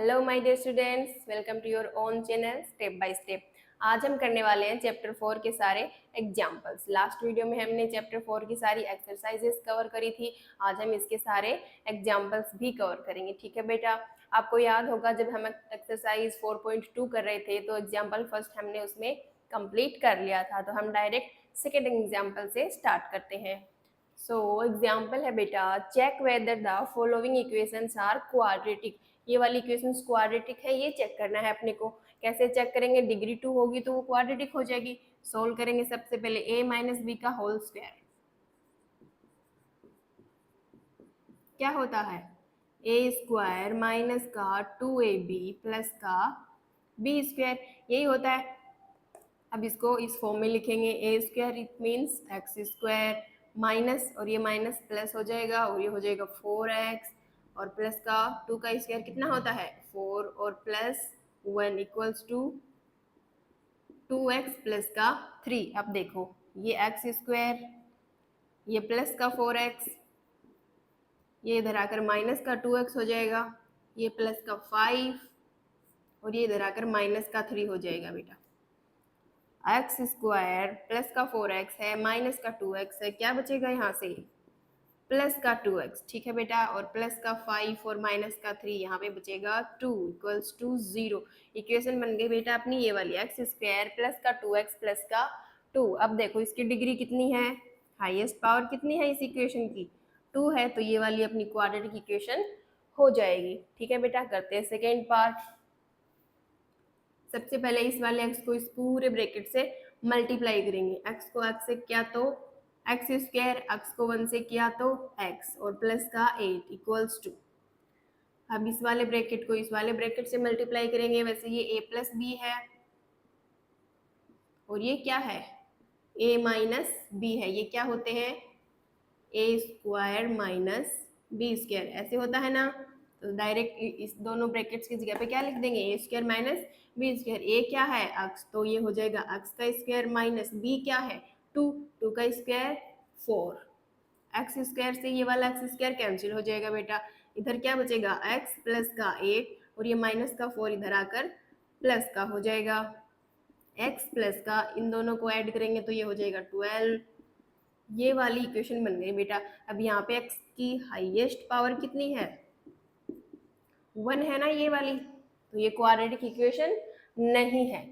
Hello my dear students, welcome to your own channel step by step. आज हम करने वाले हैं चैप्टर 4 के सारे एग्जाम्पल्स। लास्ट वीडियो में हमने चैप्टर 4 की सारी एक्सरसाइजेस कवर करी थी। आज हम इसके सारे एग्जाम्पल्स भी कवर करेंगे। ठीक है बेटा, आपको याद होगा जब हम एक्सरसाइज 4.2 कर रहे थे तो एग्जाम्पल फर्स्ट हमने उसमें कंप्लीट कर लिया था। तो हम डायरेक्ट सेकेंड एग्जाम्पल से स्टार्ट करते हैं। सो एग्जाम्पल है बेटा, check whether the following equations are quadratic. ये वाली इक्वेशंस क्वाड्रेटिक है, ये चेक करना है अपने को। कैसे चेक करेंगे? डिग्री 2 होगी तो वो क्वाड्रेटिक हो जाएगी। सोल्व करेंगे सबसे पहले a माइनस बी का होल स्क्वायर। क्या होता है? ए स्क्वायर माइनस का 2ab प्लस का बी स्क्वायर, यही होता है। अब इसको इस फॉर्म में लिखेंगे, A square it means x square minus, और ये माइनस प्लस हो जाएगा और ये हो जाएगा 4x, और प्लस का 2 का स्क्वायर कितना होता है? 4, और plus 1 equals to 2x plus का 3। अब देखो, ये एक्स स्क्वायर, ये प्लस का 4x, ये इधर आकर माइनस का 2x हो जाएगा, ये प्लस का 5, और ये इधर आकर माइनस का 3 हो जाएगा बेटा। एक्स स्क्वायर प्लस का 4x है, माइनस का 2x है, क्या बचेगा यहाँ से? प्लस का 2x। ठीक है बेटा, और प्लस का 5 और माइनस का 3, यहाँ पे बचेगा 2 इक्वल्स टू 0। इक्वेशन बन गई बेटा अपनी ये वाली, एक्स स्क्वायर प्लस का 2x प्लस का 2। अब देखो इसकी डिग्री कितनी है, हाईएस्ट पावर कितनी है इस इक्वेशन की? 2 है, तो ये वाली अपनी क्वाड्रेटिक इक्वेशन हो जाएगी। ठीक है बेटा, करते हैं सेकेंड पार्ट। सबसे पहले इस वाले एक्स को इस पूरे ब्रैकेट से मल्टीप्लाई करेंगे। एक्स को एक्स से किया तो एक्स स्क्वायर, एक्स को 1 से किया तो एक्स, और प्लस का 8 इक्वल्स टू। अब इस वाले ब्रैकेट को इस वाले ब्रैकेट से मल्टीप्लाई करेंगे। वैसे ये a प्लस बी है, और ये क्या है? a माइनस बी है। ये क्या होते हैं? ए स्क्वायर माइनस बी स्क्वायर, ऐसे होता है ना। तो डायरेक्ट इस दोनों ब्रैकेट्स की जगह पे क्या लिख देंगे? ए स्क्वायर माइनस बी स्क्वायर। ए क्या है? एक्स, तो ये हो जाएगा एक्स का स्क्वायर माइनस बी क्या है? 2, 2 का स्क्वायर 4। एक्स स्क्वायर से ये वाला एक्स स्क्वायर कैंसिल हो जाएगा बेटा। इधर क्या बचेगा? एक्स प्लस का 8, और ये माइनस का 4 इधर आकर प्लस का हो जाएगा। एक्स प्लस का इन दोनों को ऐड करेंगे तो ये हो जाएगा 12। ये वाली इक्वेशन बन गई बेटा। अब यहाँ पे x की हाईएस्ट पावर कितनी है? 1 है ना ये वाली, तो ये क्वाड्रेटिक इक्वेशन नहीं है।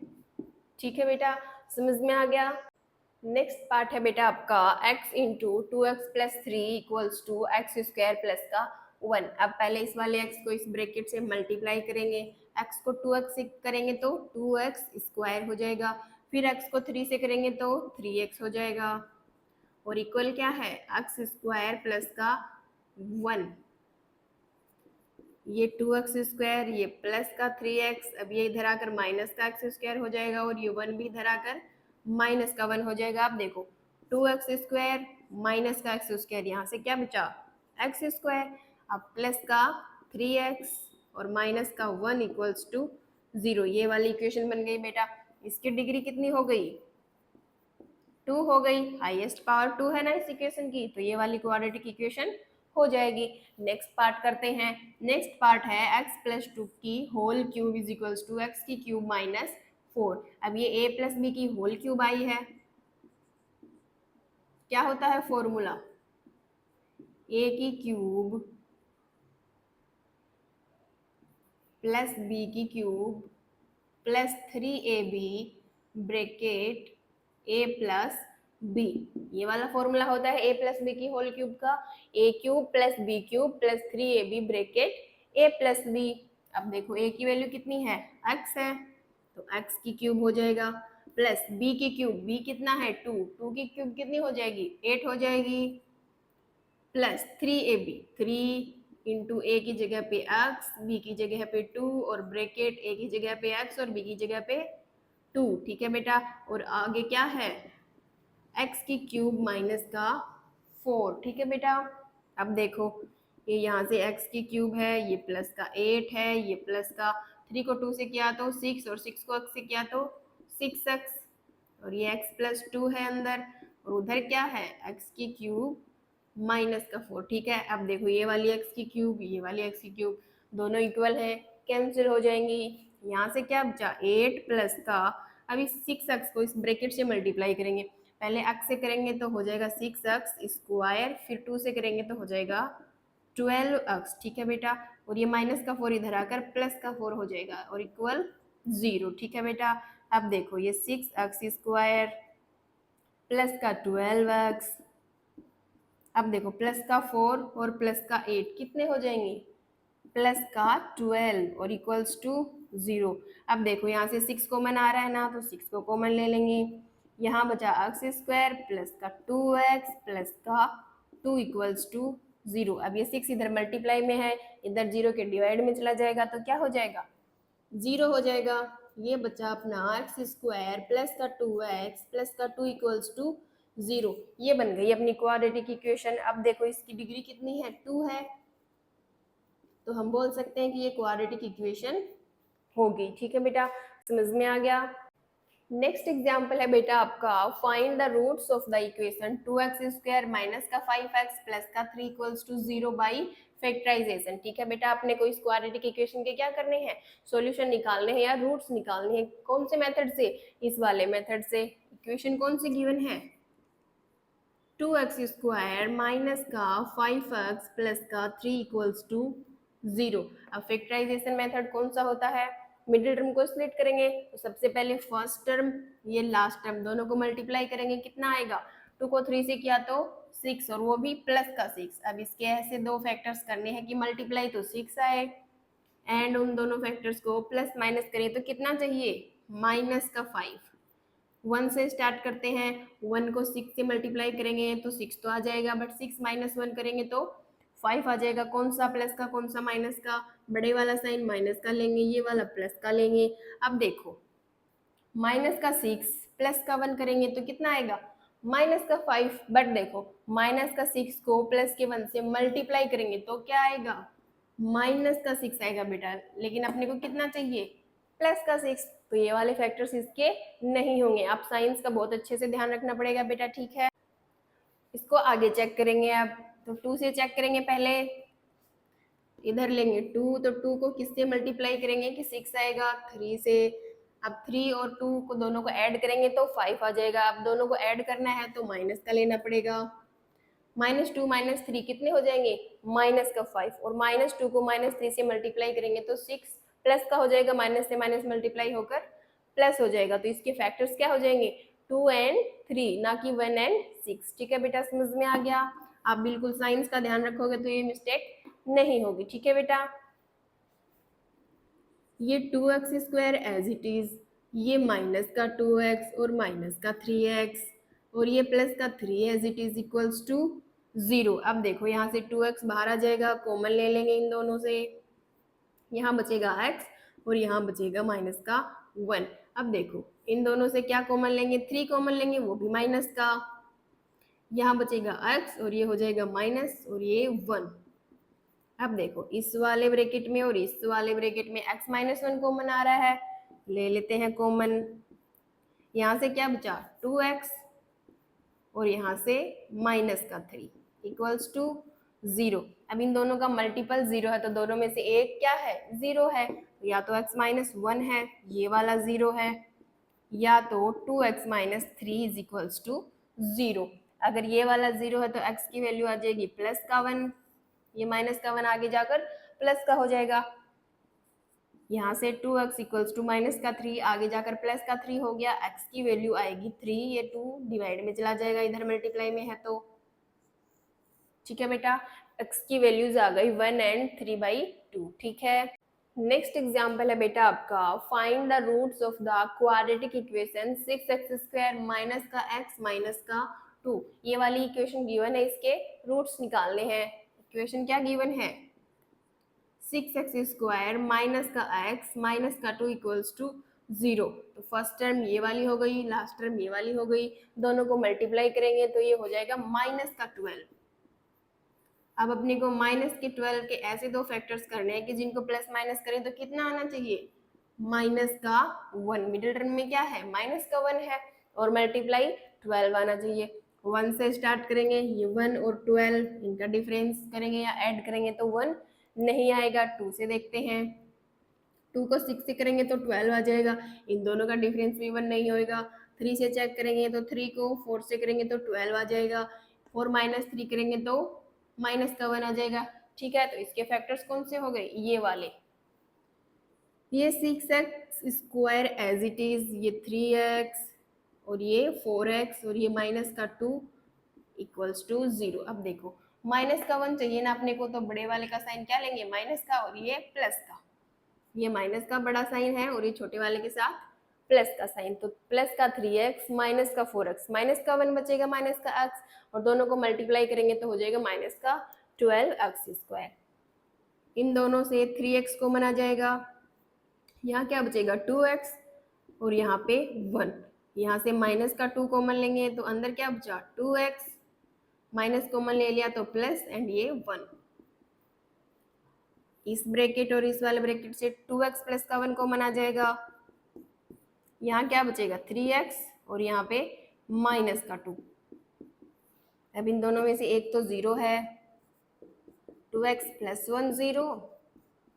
ठीक है बेटा, समझ में आ गया। नेक्स्ट पार्ट है बेटा आपका x into 2x plus 3 equals to X square plus का 1। अब पहले इस वाले x को इस ब्रैकेट से मल्टीप्लाई करेंगे। x को 2x से करेंगे तो 2x स्क्वायर हो जाएगा, फिर x को 3 से करेंगे तो 3x हो जाएगा, और इक्वल क्या है? एक्स स्क्वायर प्लस का 1। ये 2x स्क्वायर, ये प्लस का 3x, अब ये इधर आकर माइनस का एक्स स्क्वायर हो जाएगा, और ये 1 भी इधर आकर माइनस का 1 हो जाएगा। अब देखो 2x स्क्वायर माइनस का एक्स स्क्वायर, यहाँ से क्या बचा? X square. अब प्लस का 3x और माइनस का 1 इक्वल्स टू 0। ये वाली इक्वेशन बन गई बेटा। इसकी डिग्री कितनी हो गई? 2 हो गई। हाईएस्ट पावर 2 है ना इस इक्वेशन की, तो ये वाली क्वाड्रेटिक इक्वेशन हो जाएगी। नेक्स्ट पार्ट करते हैं। नेक्स्ट पार्ट है x प्लस 2 की whole cube is equals to X की क्यूब माइनस 4। अब ये a प्लस बी की होल क्यूब आई है। क्या होता है फॉर्मूला? a की क्यूब प्लस बी की cube plus 3ab bracket a plus B. ये वाला फॉर्मूला होता है a प्लस बी की होल क्यूब का। a cube plus B cube plus 3ab bracket a plus B. अब देखो a की वैल्यू कितनी है? x है, तो x की क्यूब हो जाएगा, प्लस b की क्यूब, b कितना है? 2, 2 की क्यूब कितनी हो जाएगी? 8 हो जाएगी, प्लस 3ab, 3 इंटू ए की जगह पे x, b की जगह पे 2, और ब्रैकेट a की जगह पे x और b की जगह पे 2। ठीक है बेटा, और आगे क्या है? x की क्यूब माइनस का 4। ठीक है बेटा, अब देखो ये यहाँ से x की क्यूब है, ये प्लस का 8 है, ये प्लस का 3 को 2 से किया तो 6, और 6 को x से किया तो 6x, और ये x प्लस 2 है अंदर, और उधर क्या है? x की क्यूब माइनस का 4। ठीक है, अब देखो ये वाली x की क्यूब, ये वाली x की क्यूब दोनों इक्वल है, कैंसिल हो जाएंगी। यहाँ से क्या बचा 8 प्लस का, अभी 6x को इस ब्रैकेट से मल्टीप्लाई करेंगे, पहले x से करेंगे तो हो जाएगा 6x स्क्वायर, फिर 2 से करेंगे तो हो जाएगा 12x, ठीक है बेटा। और ये माइनस का 4 इधर आकर प्लस का 4 हो जाएगा और इक्वल 0, ठीक है बेटा। अब देखो ये 6x स्क्वायर प्लस का 12x, अब देखो प्लस का 4 और प्लस का 8 कितने हो जाएंगे, प्लस का 12 और इक्वल्स टू 0। अब देखो यहाँ से 6 कॉमन आ रहा है ना, तो 6 को कॉमन ले लेंगे, यहाँ बचा एक्स स्क्वायर प्लस का 2x प्लस का 2 इक्वल्स टू 0। अब ये 6 इधर मल्टीप्लाई में है, इधर 0 के डिवाइड में चला जाएगा तो क्या हो जाएगा, 0 हो जाएगा। ये बचा अपना एक्स स्क्वायर प्लस का 2x प्लस का 2 इक्वल्स टू 0। ये बन गई अपनी क्वाड्रेटिक इक्वेशन। अब देखो इसकी डिग्री कितनी है, 2 है, तो हम बोल सकते हैं कि ये क्वाड्रेटिक इक्वेशन होगी, ठीक है बेटा, समझ में आ गया। नेक्स्ट एग्जाम्पल है बेटा आपका, find the roots of the equation 2x square minus का 5x प्लस का 3 इक्वल्स टू 0 बाई फैक्टराइजेशन। ठीक है बेटा, आपने कोई क्वाड्रेटिक इक्वेशन के क्या करने हैं, सॉल्यूशन निकालने हैं या रूट्स निकालने हैं। कौन से मेथड से, इस वाले मेथड से। इक्वेशन कौन सी गिवन है, 2x स्क्वायर माइनस का 5x प्लस का 3 इक्वल्स टू 0। अब फैक्टराइजेशन मेथड कौन सा होता है, मिडिल टर्म को स्प्लिट करेंगे, तो सबसे पहले फर्स्ट टर्म ये लास्ट टर्म दोनों को मल्टीप्लाई करेंगे, कितना आएगा, 2 को 3 से किया तो 6 और वो भी प्लस का 6। अब इसके ऐसे दो फैक्टर्स करने हैं कि मल्टीप्लाई तो 6 आए एंड उन दोनों फैक्टर्स को प्लस माइनस करें तो कितना चाहिए, माइनस का 5। 1 से स्टार्ट करते हैं, 1 को 6 से मल्टीप्लाई करेंगे तो 6 तो आ जाएगा, बट 6 माइनस 1 करेंगे तो 5 आ जाएगा। कौन सा प्लस का कौन सा माइनस का, बड़े वाला साइन माइनस का लेंगे, ये वाला प्लस का लेंगे। अब देखो माइनस का 6 प्लस का 1 करेंगे तो कितना आएगा, माइनस का 5, बट देखो माइनस का 6 को प्लस के 1 से मल्टीप्लाई करेंगे तो क्या आएगा, माइनस का 6 आएगा बेटा, लेकिन अपने को कितना चाहिए, प्लस का 6, तो ये वाले फैक्टर्स इसके नहीं होंगे। आप साइंस का बहुत अच्छे से ध्यान रखना पड़ेगा बेटा, ठीक है। इसको आगे चेक करेंगे अब, तो 2 से चेक करेंगे, पहले इधर लेंगे 2, तो 2 को किससे मल्टीप्लाई करेंगे कि 6 आएगा, 3 से। अब 3 और 2 को दोनों को ऐड करेंगे तो 5 आ जाएगा। अब दोनों को ऐड करना है तो माइनस का लेना पड़ेगा, -2 -3 कितने हो जाएंगे, माइनस का 5, और -2 को -3 से मल्टीप्लाई करेंगे तो 6 प्लस का हो जाएगा, माइनस से माइनस मल्टीप्लाई होकर प्लस हो जाएगा। तो इसके फैक्टर्स क्या हो जाएंगे, 2 एंड 3, ना कि 1 एंड 6। ठीक है बेटा, समझ में आ गया। आप बिल्कुल साइंस का ध्यान रखोगे तो ये मिस्टेक नहीं होगी, ठीक है बेटा। ये 2x square as it is, ये माइनस का 2x और माइनस का 3x और ये प्लस का 3 as it is equals to 0। अब देखो यहाँ से 2x बाहर आ जाएगा, कॉमन ले लेंगे इन दोनों से, यहाँ बचेगा x और यहाँ बचेगा माइनस का 1। अब देखो इन दोनों से क्या कॉमन लेंगे, 3 कॉमन लेंगे, वो भी माइनस का, यहाँ बचेगा x और ये हो जाएगा माइनस और ये 1। अब देखो इस वाले ब्रैकेट में और इस वाले ब्रैकेट में x माइनस 1 कॉमन आ रहा है, ले लेते हैं कॉमन। यहाँ से क्या बचा 2x और यहाँ से माइनस का 3 इक्वल्स टू 0। अब इन दोनों का मल्टीपल 0 है तो दोनों में से एक क्या है, 0 है, या तो x माइनस 1 है, ये वाला 0 है, या तो 2x minus 3 is equals to 0। अगर ये वाला 0 है तो x की वैल्यू आ जाएगी प्लस का 1, ये माइनस का 1 आगे जाकर प्लस का हो जाएगा, यहाँ से 2x इक्वल्स टू माइनस का 3 आगे जाकर प्लस का 3 हो गया, x की वैल्यू आएगी 3, ये 2 डिवाइड में चला जाएगा, इधर मल्टीप्लाई में है तो, ठीक है बेटा। x की वैल्यूज आ गई 1 एंड 3/2, ठीक है। नेक्स्ट एग्जाम्पल है बेटा आपका, find the roots of the quadratic equation 6x square minus का x माइनस का 2। ये वाली इक्वेशन गिवन है, इसके रूट्स निकालने हैं। इक्वेशन क्या गिवन है, 6x स्क्वायर माइनस का x माइनस का 2 इक्वल्स टू 0। तो फर्स्ट टर्म ये वाली हो गई, लास्ट टर्म ये वाली हो गई, दोनों को मल्टीप्लाई करेंगे तो ये हो जाएगा माइनस का 12। अब अपने को माइनस के 12 के ऐसे दो फैक्टर्स करने हैं कि जिनको प्लस माइनस करें तो कितना आना चाहिए, माइनस का 1। मिडिल टर्म में क्या है, माइनस का 1 है और मल्टीप्लाई 12 आना चाहिए। 1 से स्टार्ट करेंगे, ये 1 और 12 इनका डिफरेंस करेंगे या ऐड करेंगे तो 1 नहीं आएगा। 2 से देखते हैं, 2 को 6 से करेंगे तो 12 आ जाएगा, इन दोनों का डिफरेंस भी 1 नहीं होएगा। 3 से चेक करेंगे तो 3 को 4 से करेंगे तो 12 आ जाएगा, 4 माइनस 3 करेंगे तो माइनस का 1 आ जाएगा। ठीक है, तो इसके फैक्टर्स कौन से हो गए, ये वाले। ये 6x square as it is, ये 3x और ये 4x और ये माइनस का 2 इक्वल्स टू 0। अब देखो माइनस का 1 चाहिए ना अपने को, तो बड़े वाले का साइन क्या लेंगे, माइनस का, और ये प्लस का। ये माइनस का बड़ा साइन है और ये छोटे वाले के साथ प्लस का साइन, तो प्लस का 3x माइनस का 4x, माइनस का 1 बचेगा माइनस का x, और दोनों को मल्टीप्लाई करेंगे तो हो जाएगा माइनस का 12x स्क्वायर। इन दोनों से 3x कॉमन आ जाएगा, यहाँ क्या बचेगा 2x और यहाँ पे 1। यहाँ से माइनस का 2 कॉमन लेंगे तो अंदर क्या बचा 2x, माइनस कॉमन ले लिया तो प्लस एंड ये 1। इस ब्रैकेट और इस वाले ब्रैकेट से 2x प्लस का 1 कॉमन आ जाएगा, यहाँ क्या बचेगा 3x और यहाँ पे माइनस का 2। अब इन दोनों में से एक तो 0 है, 2x plus 1 0,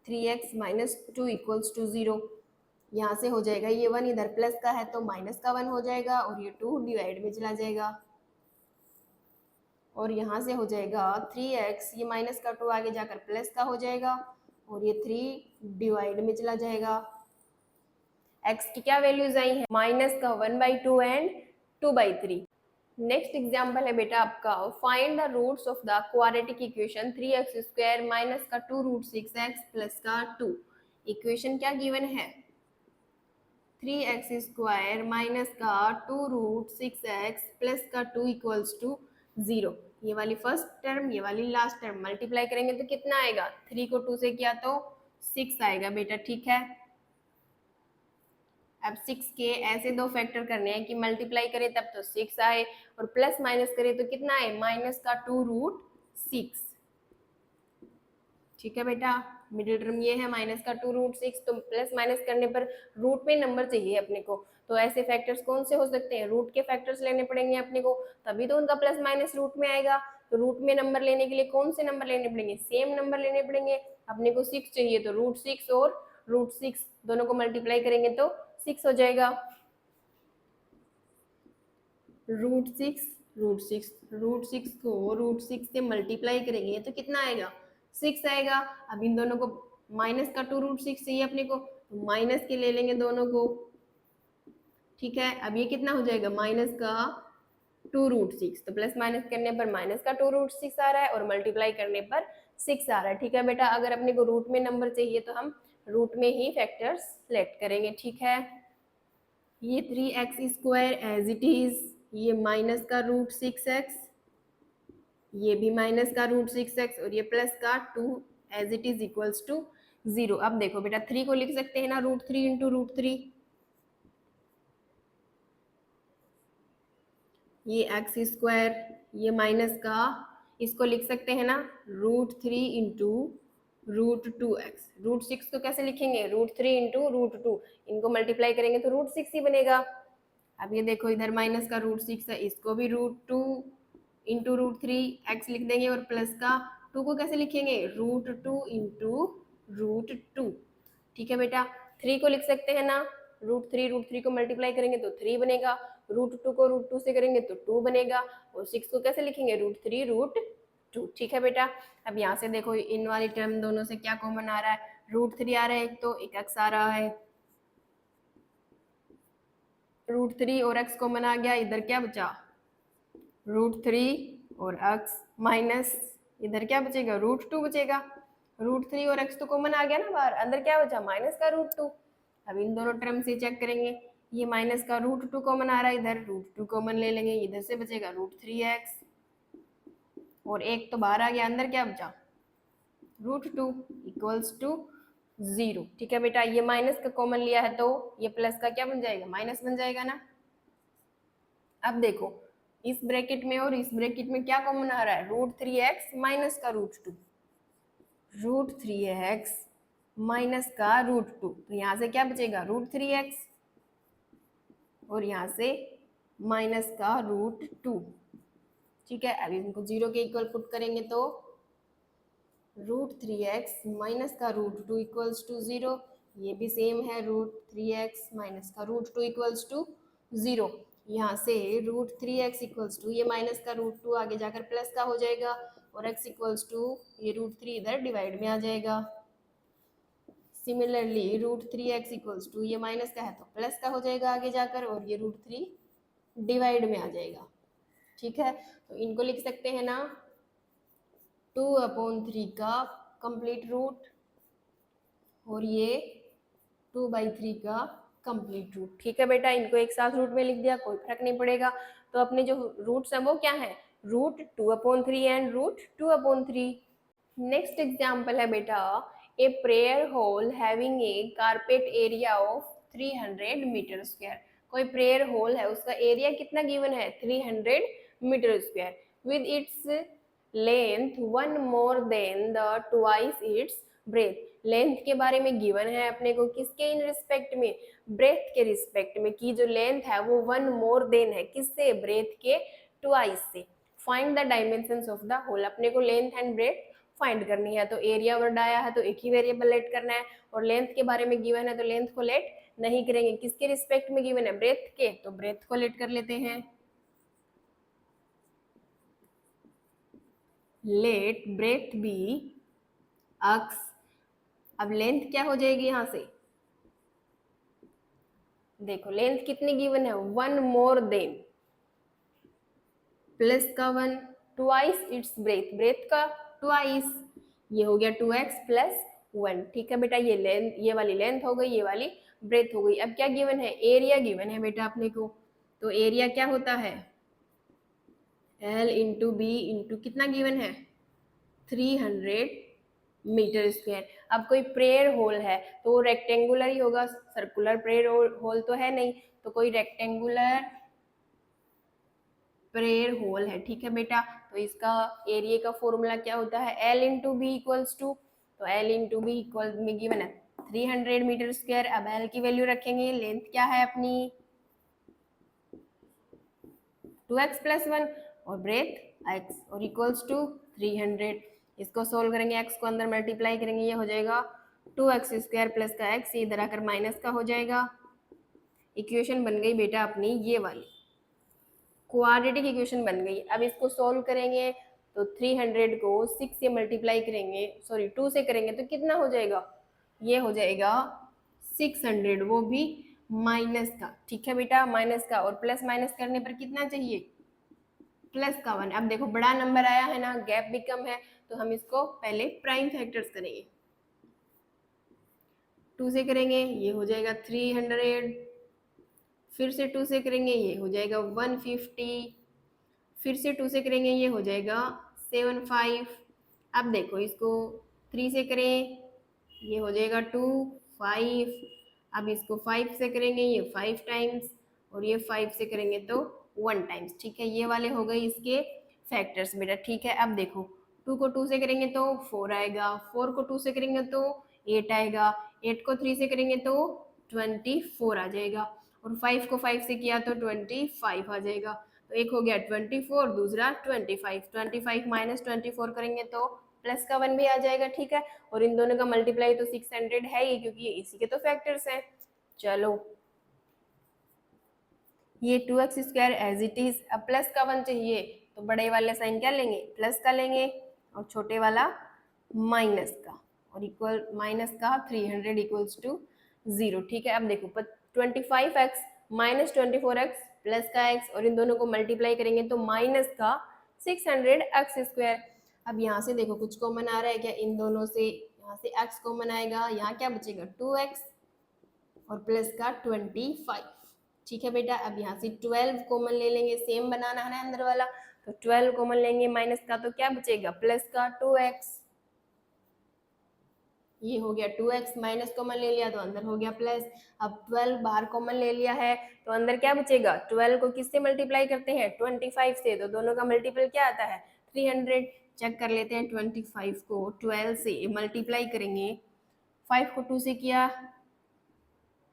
3x minus 2 equals to 0। यहाँ से हो जाएगा ये 1 इधर प्लस का है तो माइनस का 1 हो जाएगा और ये 2 डिवाइड में चला जाएगा, और यहाँ से हो जाएगा 3x, ये माइनस का 2 आगे जाकर प्लस का हो जाएगा और ये 3 डिवाइड में चला जाएगा। x की क्या वैल्यूज आई है, माइनस का 1/2 एंड 2/3। नेक्स्ट एग्जाम्पल है बेटा आपका, find the roots of the quadratic equation 3x square minus का 2 रूट 6x प्लस का 2। इक्वेशन क्या गिवन है, 3x स्क्वायर माइनस का 2 रूट 6x प्लस का 2 इक्वल्स टू 0। ये वाली फर्स्ट टर्म, ये वाली लास्ट टर्म मल्टीप्लाई करेंगे तो कितना आएगा, 3 को 2 से किया तो 6 आएगा बेटा। ठीक है, अब 6 के ऐसे दो फैक्टर करने हैं कि मल्टीप्लाई करें तब तो 6 आए और प्लस माइनस करें तो कितना आए, माइनस का 2 रूट 6। ठीक है बेटा, मिडिल टर्म ये है माइनस का 2 रूट 6, तो प्लस माइनस करने पर रूट में नंबर चाहिए अपने को, तो ऐसे फैक्टर्स कौन से हो सकते हैं, रूट के फैक्टर्स लेने पड़ेंगे अपने को, तभी तो उनका प्लस माइनस रूट में आएगा। तो रूट में नंबर लेने के लिए कौन से नंबर लेने पड़ेंगे, सेम नंबर लेने पड़ेंगे। अपने को 6 चाहिए तो रूट 6 और रूट 6 दोनों को मल्टीप्लाई करेंगे तो 6 हो जाएगा। रूट 6 रूट 6 रूट 6 को रूट 6 से मल्टीप्लाई करेंगे तो कितना आएगा, 6 आएगा। अब इन दोनों को माइनस का 2 रूट 6 चाहिए अपने को, तो माइनस के ले लेंगे दोनों को। ठीक है, अब ये कितना हो जाएगा, माइनस का 2 रूट 6, तो प्लस माइनस करने पर माइनस का 2 रूट 6 आ रहा है और मल्टीप्लाई करने पर 6 आ रहा है। ठीक है बेटा, अगर अपने को रूट में नंबर चाहिए तो हम रूट में ही फैक्टर्स सेलेक्ट करेंगे। ठीक है, ये 3x square as it is, ये माइनस का रूट 6x, ये भी माइनस का रूट 6x और ये प्लस का 2 as it is equals to 0। अब देखो बेटा 3 को लिख सकते हैं ना रूट 3 इंटू रूट 3, ये एक्स स्क्वायर, ये माइनस का, इसको लिख सकते हैं ना root 3 into root 2x। Root 6 को कैसे लिखेंगे, रूट 3 इंटू रूट 2, इनको मल्टीप्लाई करेंगे तो रूट 6 ही बनेगा। अब ये देखो इधर माइनस का रूट 6 है, इसको भी रूट 2 इंटू रूट 3 एक्स लिख देंगे, और प्लस का 2 को कैसे लिखेंगे, रूट 2 इंटू रूट 2। ठीक है बेटा, 3 को लिख सकते हैं ना रूट 3 को मल्टीप्लाई करेंगे तो 3 बनेगा, रूट 2 को रूट 2 से करेंगे तो 2 बनेगा, और 6 को कैसे लिखेंगे, रूट 3 रूट 2। ठीक है बेटा, अब यहाँ से देखो इन वाली टर्म दोनों से क्या कॉमन आ रहा है, रूट 3 आ रहा है, एक तो एक एक्स आ रहा है, रूट 3 और एक्स कॉमन आ गया, इधर क्या बचा रूट 3 और एक्स माइनस इधर क्या बचेगा रूट 2 बचेगा। रूट 3 और एक्स तो कॉमन आ गया ना बाहर, अंदर क्या बचा माइनस का रूट 2। अब इन दोनों टर्म से चेक करेंगे, ये माइनस का रूट 2 कॉमन आ रहा है, इधर रूट 2 कॉमन ले लेंगे, इधर से बचेगा रूट 3x और एक तो बाहर आ गया, अंदर क्या बचा रूट 2 इक्वल्स टू 0। ठीक है बेटा, ये माइनस का कॉमन लिया है तो ये प्लस का क्या बन जाएगा, माइनस बन जाएगा ना। अब देखो इस ब्रैकेट में और इस ब्रैकेट में क्या कॉमन आ रहा है, रूट 3x माइनस का रूट 2, रूट 3x माइनस का रूट 2, तो यहाँ से क्या बचेगा रूट 3x और यहाँ से माइनस का रूट 2। ठीक है, अब इनको 0 के इक्वल पुट करेंगे तो रूट 3x माइनस का रूट 2 इक्वल्स टू 0, ये भी सेम है, √3x माइनस का √2 इक्वल्स टू 0। यहाँ से √3x इक्वल्स टू ये माइनस का √2 आगे जाकर प्लस का हो जाएगा, और x इक्वल्स टू ये √3 इधर डिवाइड में आ जाएगा। सिमिलरली √3x इक्वल्स टू ये माइनस का है तो प्लस का हो जाएगा आगे जाकर, और ये √3 डिवाइड में आ जाएगा। ठीक है, तो इनको लिख सकते हैं ना 2/3 का कंप्लीट रूट, और ये 2/3 का कंप्लीट रूट। ठीक है बेटा, इनको एक साथ रूट में लिख दिया, कोई फर्क नहीं पड़ेगा। तो अपने जो रूट्स हैं वो क्या है, √2/3 एंड √2/3। नेक्स्ट एग्जाम्पल है बेटा, a prayer hall having a carpet area of 300 metre square. कोई प्रेयर हॉल है, उसका एरिया कितना गिवन है, 300 metre square, with its length 1 more than the twice its breadth. Length के बारे में गिवन है अपने को, किसके इन रिस्पेक्ट में, ब्रेथ के रिस्पेक्ट में, की जो लेंथ है वो 1 मोर देन है, किससे, ब्रेथ के ट्वाइस से। Find the dimensions of the hall, अपने को लेंथ एंड ब्रेथ फाइंड करनी है। तो एरिया वर्ड आया है तो एक ही वेरिएबल लेट करना है, और लेंथ के बारे में गिवन है तो लेंथ को लेट नहीं करेंगे, किसके रिस्पेक्ट में गिवन है, ब्रेथ के, तो ब्रेथ को लेट कर लेते हैं। लेट ब्रेथ बी अक्स। अब लेंथ क्या हो जाएगी, यहां से देखो लेंथ कितनी गिवन है, 1 मोर देन प्लस का 1 ट्वाइस इट्स ब्रेथ, ब्रेथ का ट्वाइस, ये हो गया 2x प्लस 1। ठीक है बेटा, ये लेंथ, ये वाली लेंथ हो गई, ये वाली ब्रेथ हो गई। अब क्या गिवन है, एरिया गिवन है बेटा अपने को। तो एरिया क्या होता है, L इंटू बी इंटू कितना गिवन है, 300 मीटर स्क्वायर। अब कोई प्रेयर होल है तो वो रेक्टेंगुलर ही होगा, सर्कुलर प्रेयर होल तो है नहीं, तो कोई रेक्टेंगुलर प्रेयर होल है। ठीक है बेटा, तो इसका एरिया का फॉर्मूला क्या होता है, L into B equals to, तो L इंटू बी इक्वल में गिवन है 300 मीटर स्क्वायर। अब L की वैल्यू रखेंगे, लेंथ क्या है अपनी 2x प्लस 1 और ब्रेथ x, और इक्वल्स टू 300। इसको सोल्व करेंगे, x को अंदर मल्टीप्लाई करेंगे, ये हो जाएगा 2x स्क्वायर प्लस का x, इधर आकर माइनस का हो जाएगा। इक्वेशन बन गई बेटा अपनी ये वाली, क्वाड्रेटिक इक्वेशन बन गई। अब इसको सोल्व करेंगे तो 300 को 6 से मल्टीप्लाई करेंगे, सॉरी 2 से करेंगे तो कितना हो जाएगा, ये हो जाएगा 600, वो भी माइनस का। ठीक है बेटा, माइनस का, और प्लस माइनस करने पर कितना चाहिए, प्लस का 1। अब देखो बड़ा नंबर आया है ना, गैप भी कम है, तो हम इसको पहले प्राइम फैक्टर्स करेंगे। 2 से करेंगे ये हो जाएगा 300, फिर से 2 से करेंगे ये हो जाएगा 150, फिर से 2 से करेंगे ये हो जाएगा 75। अब देखो इसको 3 से करें ये हो जाएगा 2 5। अब इसको 5 से करेंगे ये 5 टाइम्स, और ये 5 से करेंगे तो 1 टाइम्स। ठीक है, ये वाले हो गए इसके फैक्टर्स बेटा। ठीक है, अब देखो 2 को 2 से करेंगे तो 4 आएगा, 4 को 2 से करेंगे तो 8 आएगा, 8 को 3 से करेंगे तो 24 आ जाएगा, और 5 को 5 से किया तो 25 आ जाएगा। तो एक हो गया 24, दूसरा 25। 25 माइनस 24 करेंगे तो प्लस का 1 भी आ जाएगा। ठीक है, और इन दोनों का मल्टीप्लाई तो 600 है ही, क्योंकि ये इसी के तो फैक्टर्स हैं। चलो ये 2x square as it is. अब प्लस का 1 चाहिए तो बड़े वाले साइन क्या लेंगे, प्लस का लेंगे, और छोटे वाला माइनस का, और इक्वल माइनस का 300 इक्वल्स टू 0। ठीक है, अब देखो 25x माइनस 24x प्लस का x, और इन दोनों को मल्टीप्लाई करेंगे तो माइनस का 600x स्क्वायर। अब यहाँ से देखो कुछ कॉमन आ रहा है क्या, इन दोनों से यहाँ से x कॉमन आएगा, यहाँ क्या बचेगा 2x और प्लस का 25। ठीक है बेटा, अब यहाँ से 12 कॉमन ले लेंगे, सेम बनाना है ना अंदर वाला, तो 12 कॉमन लेंगे माइनस का, तो क्या बचेगा प्लस का 2x। ये हो गया 2x, माइनस कॉमन ले लिया तो अंदर हो गया प्लस। अब 12 बाहर कॉमन ले लिया है तो अंदर क्या बचेगा, 12 को किससे मल्टीप्लाई करते हैं 25 से, तो दोनों का मल्टीपल क्या आता है 300। चेक कर लेते हैं, 25 को 12 से मल्टीप्लाई करेंगे, 5 को 2 से किया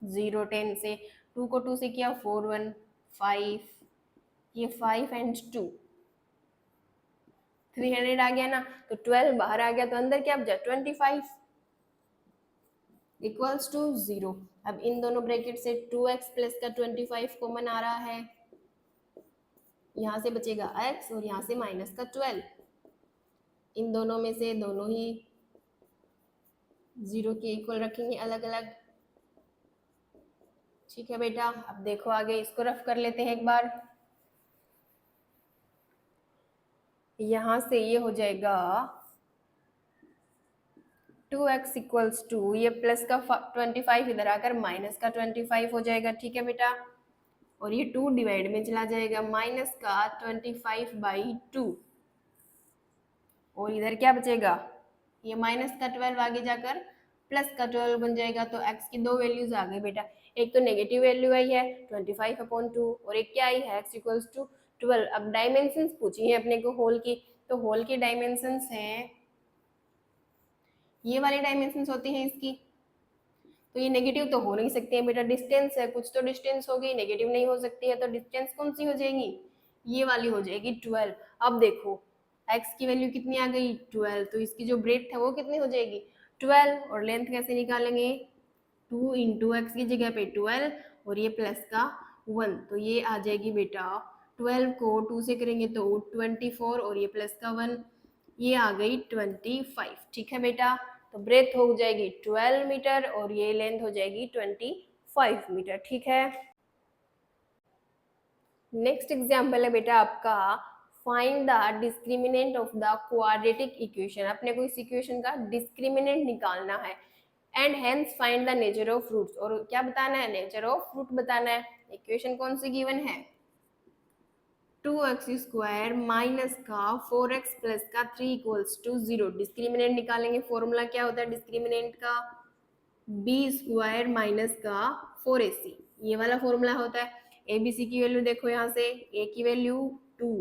0, 10 से, 2 को 2 से किया 4 1 5, ये 5 एंड 2 300 आ गया ना, तो 12 बाहर आ गया तो अंदर क्या बचा 25। Equals to 0। अब इन दोनों ब्रैकेट से 2x प्लस का 25 कॉमन आ रहा है, यहाँ से बचेगा x और यहाँ से माइनस का 12। इन दोनों में से दोनों ही 0 के इक्वल रखेंगे अलग अलग। ठीक है बेटा, अब देखो आगे इसको रफ कर लेते हैं एक बार। यहाँ से ये हो जाएगा 2x इक्वल्स टू, ये प्लस का 25 इधर आकर माइनस का 25 हो जाएगा। ठीक है बेटा, और ये 2 डिवाइड में चला जाएगा, माइनस का 25/2, और इधर क्या बचेगा, ये माइनस का 12 आगे जाकर प्लस का 12 बन जाएगा। तो x की दो वैल्यूज आ गई बेटा, एक तो नेगेटिव वैल्यू आई है 25/2 और एक क्या आई है x इक्वल्स टू 12। अब डायमेंशंस पूछी है अपने को होल की, तो होल की डायमेंशंस हैं, ये वाली डायमेंशंस होती हैं इसकी, तो ये नेगेटिव तो हो नहीं सकती है बेटा, डिस्टेंस है, कुछ तो डिस्टेंस होगी, नेगेटिव नहीं हो सकती है, तो डिस्टेंस कौन सी हो जाएगी, ये वाली हो जाएगी 12। अब देखो x की वैल्यू कितनी आ गई 12, तो इसकी जो ब्रेथ है वो कितनी हो जाएगी 12, और लेंथ कैसे निकालेंगे, 2 इंटू एक्स की जगह पे 12 और ये प्लस का 1, तो ये आ जाएगी बेटा 12 को 2 से करेंगे तो 24 और ये प्लस का 1, ये आ गई 25। ठीक है बेटा, तो ब्रेथ हो जाएगी 12 मीटर और ये लेंथ हो जाएगी 25 मीटर। ठीक है, नेक्स्ट एग्जाम्पल है बेटा आपका, find the discriminant of the quadratic equation. अपने को इस इक्वेशन का डिस्क्रिमिनेंट निकालना है, and hence find the nature of roots, और क्या बताना है, नेचर ऑफ रूट बताना है। इक्वेशन कौन सी गिवन है, 2x स्क्वायर माइनस का 4x प्लस का 3 इक्वल्स टू 0। डिस्क्रिमिनेंट निकालेंगे, फॉर्मूला क्या होता है डिस्क्रिमिनेंट का, b स्क्वायर माइनस का 4ac, ये वाला फॉर्मूला होता है। abc की वैल्यू देखो, यहाँ से a की वैल्यू 2,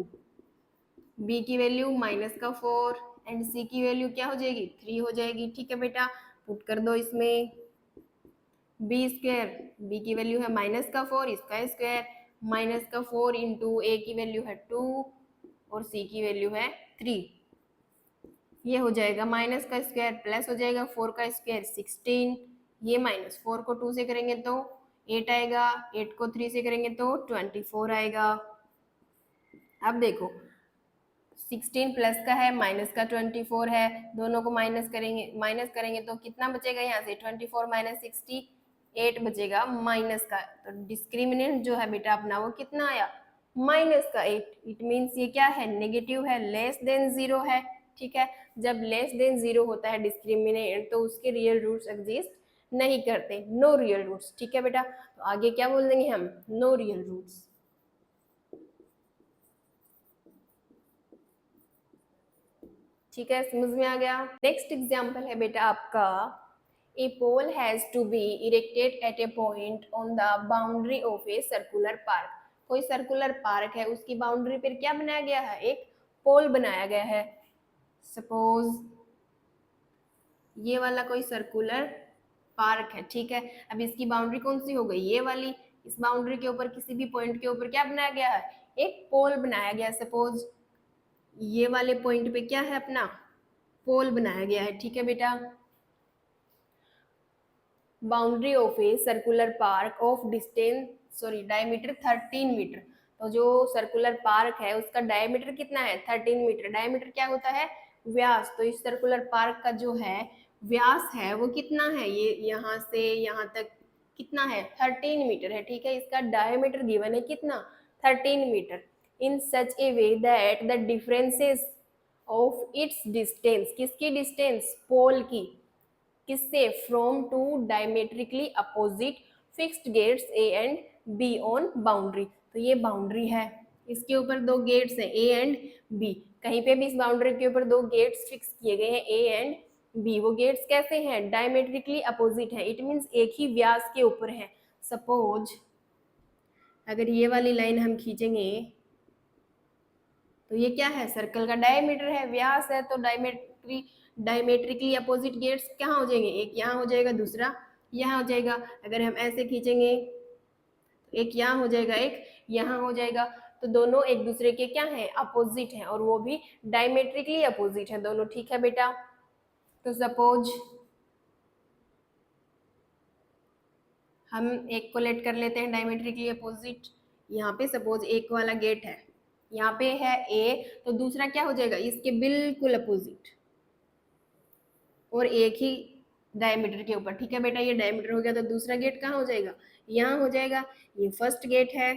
b की वैल्यू माइनस का 4 एंड c की वैल्यू क्या हो जाएगी 3 हो जाएगी। ठीक है बेटा, पुट कर दो इसमें, b स्क्वायर, b की वैल्यू है माइनस का 4, इसका स्क्वायर माइनस का 4 इंटू a की वैल्यू है 2 और c की वैल्यू है 3, ये हो जाएगा माइनस का स्क्वायर प्लस हो जाएगा 4 का स्क्वायर 16, ये माइनस 4 को 2 से करेंगे तो 8 आएगा, 8 को 3 से करेंगे तो 24 आएगा। अब देखो 16 प्लस का है माइनस का 24 है, दोनों को माइनस करेंगे तो कितना बचेगा, यहाँ से 24 माइनस 68 बचेगा माइनस का, तो डिस्क्रिमिनेंट जो है बेटा अपना वो कितना आया माइनस का 8। इट मीन्स ये क्या है, नेगेटिव है, लेस देन 0 है। ठीक है, जब लेस देन 0 होता है डिस्क्रिमिनेंट तो उसके रियल रूट्स एग्जिस्ट नहीं करते, नो रियल रूट्स। ठीक है बेटा, तो आगे क्या बोल देंगे हम, नो रियल रूट्स। ठीक है, समझ में आ गया। नेक्स्ट एग्जाम्पल है बेटा आपका, a pole has to be erected at a point on the boundary of a circular park. कोई सर्कुलर पार्क है, उसकी बाउंड्री पर क्या बनाया गया है, एक पोल बनाया गया है। सपोज ये वाला कोई सर्कुलर पार्क है, ठीक है, अब इसकी बाउंड्री कौन सी हो गई, ये वाली। इस बाउंड्री के ऊपर किसी भी पॉइंट के ऊपर क्या बनाया गया है, एक पोल बनाया गया। सपोज ये वाले पॉइंट पे क्या है अपना, पोल बनाया गया है। ठीक है बेटा, boundary of a circular park of distance diameter 13 metre. तो जो सर्कुलर पार्क है उसका डायमीटर कितना है 13 मीटर। डायमीटर क्या होता है, व्यास। तो इस सर्कुलर पार्क का जो है व्यास है वो कितना है, ये यहाँ से यहाँ तक कितना है 13 मीटर है। ठीक है, इसका डायमीटर गिवन है कितना 13 metre. In such a way that the differences of its distance, किसकी डिस्टेंस, पोल की, किससे, from two diametrically opposite fixed gates A and B on boundary. तो ये बाउंड्री है, इसके ऊपर दो गेट्स हैं ए एंड बी। कहीं पे भी इस बाउंड्री के ऊपर दो गेट्स फिक्स किए गए हैं ए एंड बी। वो गेट्स कैसे हैं, डायमेट्रिकली अपोजिट है, इट मीन्स एक ही व्यास के ऊपर है। सपोज अगर ये वाली लाइन हम खींचेंगे तो ये क्या है, सर्कल का डायमीटर है, व्यास है, तो डायमेट्रिकली अपोजिट गेट्स कहाँ हो जाएंगे, एक यहाँ हो जाएगा, दूसरा यहाँ हो जाएगा। अगर हम ऐसे खींचेंगे तो एक यहाँ हो जाएगा, एक यहाँ हो जाएगा, तो दोनों एक दूसरे के क्या है, अपोजिट है, और वो भी डायमेट्रिकली अपोजिट है दोनों। ठीक है बेटा, तो सपोज हम एक को लेट कर लेते हैं डायमेट्रिकली अपोजिट। यहाँ पे सपोज एक वाला गेट है, यहाँ पे है ए, तो दूसरा क्या हो जाएगा इसके बिल्कुल अपोजिट और एक ही डायमीटर के ऊपर। ठीक है बेटा, ये डायमीटर हो गया तो दूसरा गेट कहाँ हो जाएगा, यहाँ हो जाएगा। ये फर्स्ट गेट है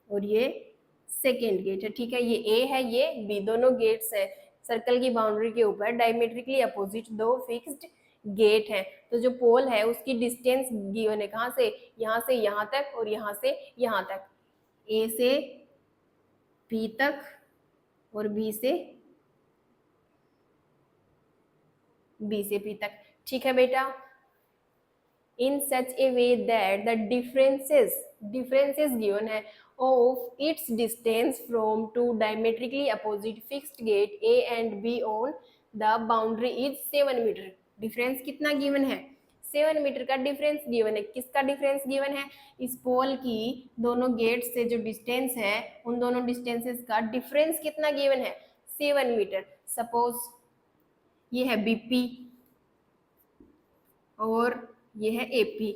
और ये सेकेंड गेट है। ठीक है, ये ए है, ये बी, दोनों गेट्स है सर्कल की बाउंड्री के ऊपर डायमेट्रिकली अपोजिट दो फिक्स्ड गेट है। तो जो पोल है उसकी डिस्टेंस गिवन है, कहाँ से यहाँ तक और यहाँ से यहाँ तक, ए से बी तक और बी से पी तक। ठीक है बेटा, in such a way that the differences given है of its distance from two diametrically opposite fixed gate A and B on the boundary is 7 metre. Difference कितना गिवन है, 7 मीटर का डिफरेंस गिवन है। किसका डिफरेंस गिवन है, इस पोल की दोनों गेट से जो डिस्टेंस है उन दोनों डिस्टेंसेस का डिफरेंस कितना गिवन है, 7 मीटर। सपोज ये है बीपी और ये है एपी।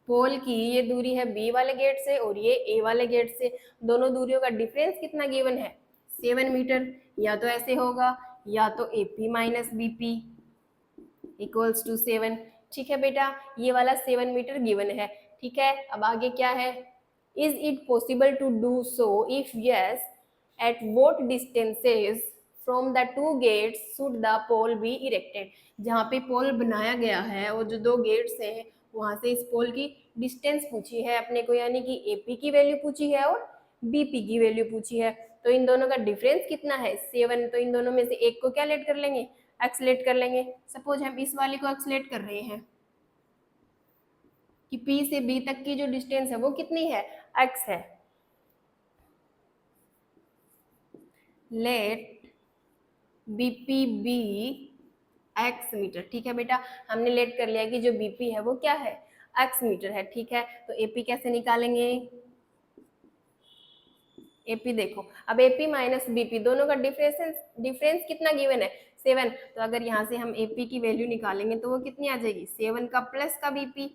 पोल की ये दूरी है बी वाले गेट से और ये ए वाले गेट से, दोनों दूरियों का डिफरेंस कितना गिवन है, 7 मीटर। या तो ऐसे होगा या तो AP minus BP equals to 7। ठीक है बेटा, ये वाला 7 मीटर गिवन है। ठीक है, अब आगे क्या है, is it possible to do so, if yes at what distances from the two gates should the pole be erected. जहाँ पे पोल बनाया गया है और जो दो गेट्स हैं वहां से इस पोल की डिस्टेंस पूछी है अपने को, यानी कि एपी की वैल्यू पूछी है और बीपी की वैल्यू पूछी है। तो इन दोनों का डिफरेंस कितना है, 7। तो इन दोनों में से एक को क्या लेट कर लेंगे, एक्सलेट कर लेंगे। सपोज हम इस वाले को एक्सलेट कर रहे हैं कि P से B तक की जो डिस्टेंस है वो कितनी है, x है। Let BP be x metre. ठीक है बेटा, हमने लेट कर लिया कि जो BP है वो क्या है, x मीटर है। ठीक है, तो AP कैसे निकालेंगे, AP देखो, अब AP माइनस बीपी दोनों का डिफरेंस कितना गिवन है, 7। तो अगर यहाँ से हम AP की वैल्यू निकालेंगे तो वो कितनी आ जाएगी, 7 का प्लस का BP,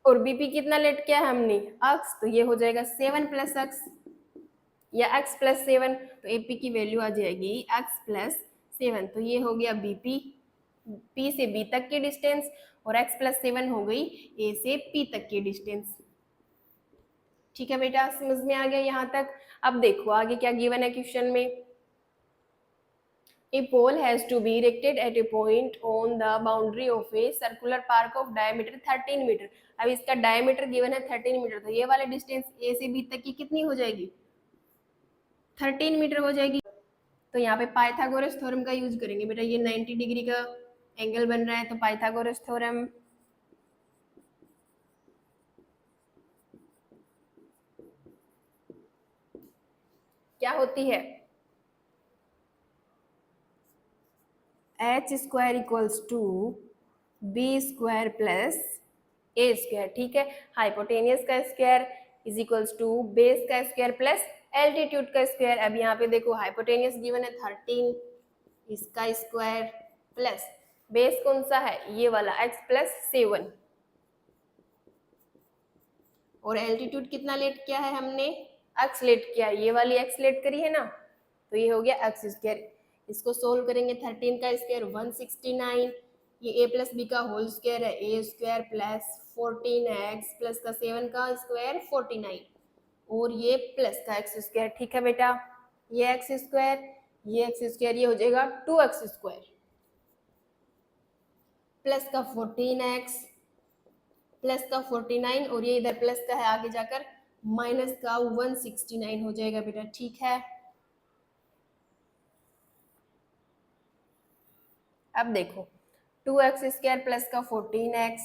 और बीपी कितना लेट किया है हमने, x, तो ये हो जाएगा 7 प्लस x या x प्लस 7। तो AP की वैल्यू आ जाएगी x प्लस 7। तो ये हो गया BP, P से B तक की डिस्टेंस, और x प्लस 7 हो गई A से P तक की डिस्टेंस। ठीक है बेटा, समझ में आ गया यहाँ तक। अब देखो आगे क्या गिवन है क्वेश्चन में, A pole has to be erected at a point on the boundary of a circular park of diameter 13 metre. अब इसका डायमीटर गिवन है 13 मीटर, तो ये वाले डिस्टेंस A से B तक की कितनी हो जाएगी, 13 मीटर हो जाएगी। तो यहाँ पे पाइथागोरस थ्योरम का यूज करेंगे बेटा, ये 90 डिग्री का एंगल बन रहा है, तो पाइथागोरस थ्योरम क्या होती है, h square equals to B square plus A square. ठीक है, हाइपोटेनियस का square is equals to base का स्क्वायर प्लस एल्टीट्यूड का स्क्वायर। अब यहाँ पे देखो हाइपोटेनियस गिवन है 13, इसका स्क्वायर प्लस बेस कौन सा है, ये वाला x प्लस 7, और एल्टीट्यूड कितना लेट किया है हमने, x लेट किया, ये वाली x लेट करी है ना, तो ये हो गया x स्क्वायर। इसको सोल्व करेंगे, 13 का स्क्वायर 169, ये a प्लस बी का होल स्क्वायर है, a square plus 14x plus का 7 का स्क्वायर 49, और ये प्लस का x स्क्वायर। ठीक है बेटा, ये x स्क्वायर ये x स्क्वायर, ये हो जाएगा 2x स्क्वायर प्लस का 14x प्लस का 49, और ये इधर प्लस का है आगे जाकर माइनस का 169 हो जाएगा बेटा। ठीक है, अब देखो 2x स्क्वायर प्लस का 14x,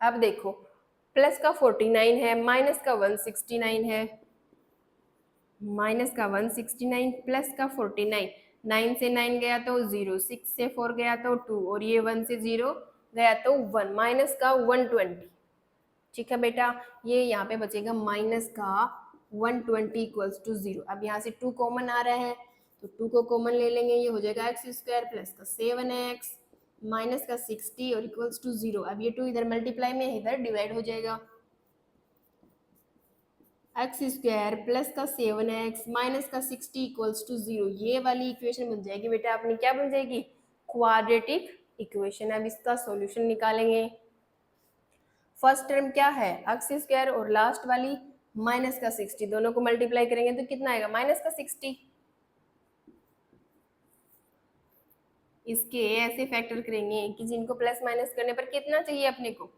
अब देखो प्लस का 49 है माइनस का 169 है, माइनस का 169 प्लस का 49, 9 से 9 गया तो 0, 6 से 4 गया तो 2, और ये 1 से 0 गया तो 1, माइनस का 120। ठीक है बेटा, ये यहाँ पे बचेगा माइनस का 120 इक्वल्स टू 0। अब यहाँ से 2 कॉमन आ रहा है तो 2 को कॉमन ले लेंगे, ये हो जाएगा x स्क्वायर प्लस का 7x माइनस का 60 और इक्वल्स टू 0। अब ये 2 इधर मल्टीप्लाई में इधर डिवाइड हो जाएगा। एक्स स्क्वायर प्लस का 7x माइनस का 60 इक्वल्स टू 0, ये वाली इक्वेशन बन जाएगी बेटा अपनी, क्या बन जाएगी? Quadratic equation. अब इसका सॉल्यूशन निकालेंगे। फर्स्ट टर्म क्या है? एक्स स्क्वायर और लास्ट वाली माइनस का 60, दोनों को मल्टीप्लाई करेंगे तो कितना आएगा? माइनस का 60। इसके ऐसे फैक्टर करेंगे कि जिनको प्लस माइनस करने पर कितना चाहिए अपने को?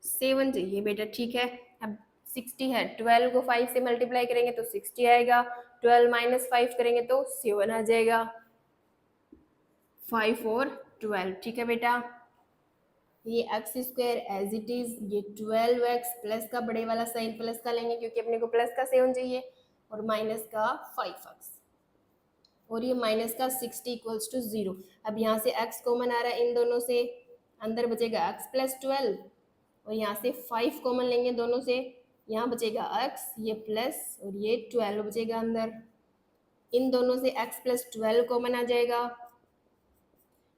7 चाहिए बेटा, ठीक है। अब 60 है, 12 को 5 से मल्टीप्लाई करेंगे तो 60 आएगा, 12 माइनस 5 करेंगे तो 7 आ जाएगा। 5 और 12, ठीक है बेटा। ये x square as it is, ये 12x प्लस का बड़े वाला साइन प्लस का लेंगे क्योंकि अपने को प्लस का 7 चाहिए, और माइनस का 5x, और ये माइनस का 60 इक्वल्स टू 0। अब यहाँ से x कॉमन आ रहा है इन दोनों से, अंदर बचेगा x प्लस 12, और यहाँ से 5 कॉमन लेंगे दोनों से, यहाँ बचेगा x, ये प्लस और ये 12 बचेगा अंदर। इन दोनों से x प्लस 12 कॉमन आ जाएगा,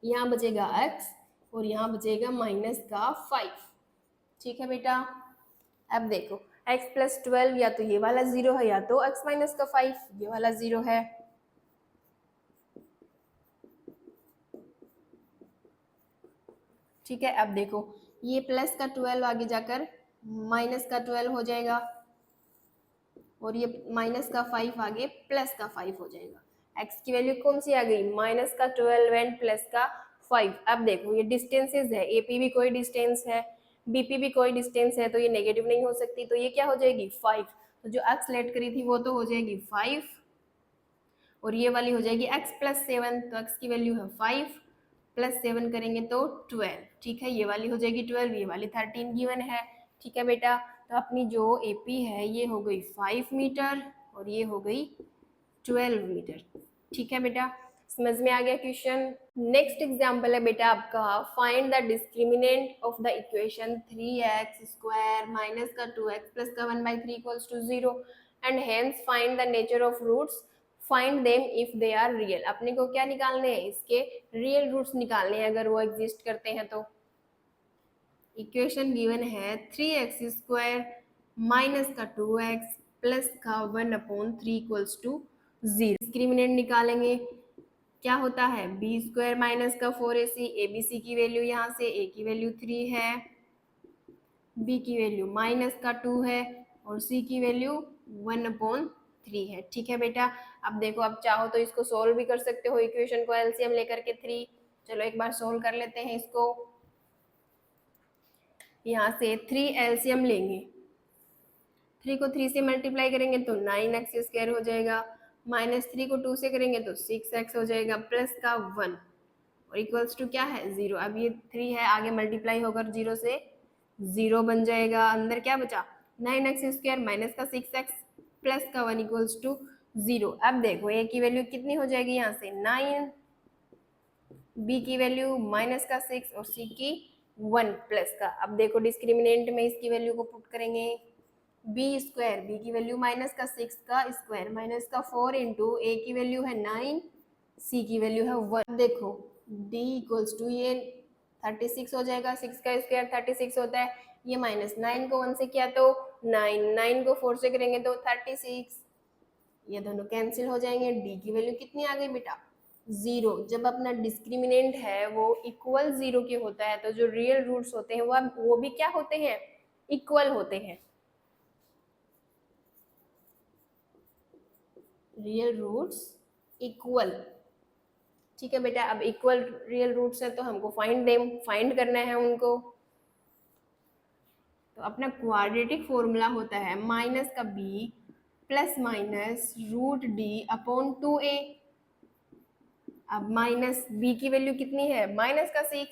यहाँ बचेगा x और यहाँ बचेगा माइनस का 5, ठीक है बेटा। अब देखो x प्लस 12 या तो ये वाला 0 है या तो x माइनस का 5 ये वाला 0 है। ठीक है, अब देखो ये प्लस का 12 आगे जाकर माइनस का 12 हो जाएगा, और ये माइनस का 5 आगे प्लस का 5 हो जाएगा। x की वैल्यू कौन सी आ गई? माइनस का 12 एंड प्लस का 5। अब देखो ये डिस्टेंसेस है, AP भी कोई डिस्टेंस है, BP भी कोई डिस्टेंस है, तो ये नेगेटिव नहीं हो सकती, तो ये क्या हो जाएगी? 5। तो जो x लेट करी थी वो तो हो जाएगी 5, और ये वाली हो जाएगी x प्लस 7, तो x की वैल्यू है 5 प्लस 7 करेंगे तो 12, ठीक है। ये वाली हो जाएगी 12, ये वाली 13 गिवन है, ठीक है बेटा। तो अपनी जो AP है ये हो गई 5 मीटर और ये हो गई 12 मीटर, ठीक है बेटा। समझ में आ गया क्वेश्चन। नेक्स्ट एग्जाम्पल है बेटा आपका, find the discriminant of the equation 3x square minus का 2x प्लस का 1/3 equals to 0 and hence find the nature of roots, find them if they are real. अपने को क्या निकालने हैं? इसके रियल रूट्स निकालने हैं अगर वो एग्जिस्ट करते हैं तो। इक्वेशन गिवन है 3x स्क्वायर माइनस का 2x प्लस का 1/3 इक्वल्स टू 0। डिस्क्रिमिनेंट निकालेंगे, क्या होता है? बी स्क्वायर माइनस का 4ac, ABC की वैल्यू यहाँ से a की वैल्यू 3 है, b की वैल्यू माइनस का 2 है और c की वैल्यू 1/3 है, ठीक है बेटा। अब देखो, अब चाहो तो इसको सोल्व भी कर सकते हो इक्वेशन को एलसीएम लेकर के 3। चलो एक बार सोल्व कर लेते हैं इसको। यहाँ से 3 एलसीएम लेंगे, 3 को 3 से मल्टीप्लाई करेंगे तो 9x स्क्वायर हो जाएगा, माइनस 3 को 2 से करेंगे तो 6x हो जाएगा, प्लस का 1 और इक्वल्स टू क्या है? 0। अब ये 3 है, आगे मल्टीप्लाई होकर 0 से 0 बन जाएगा, अंदर क्या बचा? 9x स्क्वायर माइनस का 6x प्लस का 1 इक्वल्स टू 0। अब देखो a की वैल्यू कितनी हो जाएगी? यहाँ से 9, b की वैल्यू माइनस का 6 और c की 1 प्लस का। अब देखो डिस्क्रिमिनेंट में इसकी वैल्यू को पुट करेंगे, बी स्क्वायर, बी की वैल्यू माइनस का 6 का स्क्वायर माइनस का 4 इंटू ए की वैल्यू है 9, सी की वैल्यू है 1। देखो d इक्वल्स टू ये 36 हो जाएगा, 6 का स्क्वायर 36 होता है, ये माइनस 9 को 1 से किया तो 9, 9 को 4 से करेंगे तो 36, ये दोनों कैंसिल हो जाएंगे। d की वैल्यू कितनी आ गई बेटा? 0। जब अपना डिस्क्रिमिनेंट है वो इक्वल 0 के होता है तो जो रियल रूट्स होते हैं वो भी क्या होते हैं? इक्वल होते हैं। रियल रूट्स इक्वल, ठीक है बेटा। अब इक्वल रियल रूट्स है तो हमको फाइंड करना है उनको। तो अपना क्वाड्रेटिक फॉर्मूला होता है माइनस का b plus minus root d upon 2a। अब माइनस b की वैल्यू कितनी है? माइनस का 6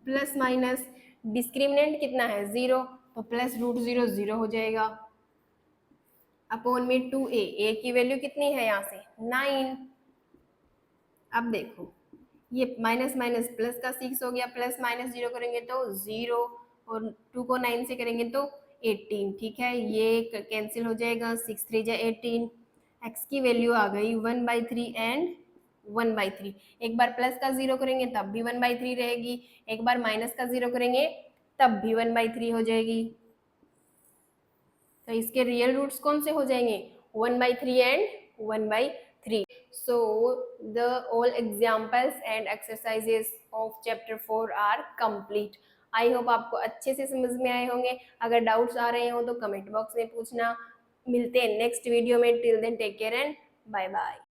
प्लस माइनस डिस्क्रिमिनेंट कितना है? 0, तो प्लस रूट 0 0 हो जाएगा, अपॉन में 2a, a की वैल्यू कितनी है यहाँ से? 9। अब देखो ये माइनस माइनस प्लस का 6 हो गया, प्लस माइनस 0 करेंगे तो 0 और 2 को 9 से करेंगे तो 18, ठीक है। ये कैंसिल हो जाएगा, 6 3 जा 18, x की वैल्यू आ गई 1/3 एंड 1/3। एक बार प्लस का 0 करेंगे तब भी 1/3 रहेगी, एक बार माइनस का 0 करेंगे तब भी 1/3 हो जाएगी। तो इसके रियल रूट्स कौन से हो जाएंगे? 1/3 and 1/3। So the all examples and exercises of chapter 4 are complete. I hope आपको अच्छे से समझ में आए होंगे। अगर डाउट्स आ रहे हो तो कमेंट बॉक्स में पूछना। मिलते हैं नेक्स्ट वीडियो में। Till then take care and bye bye.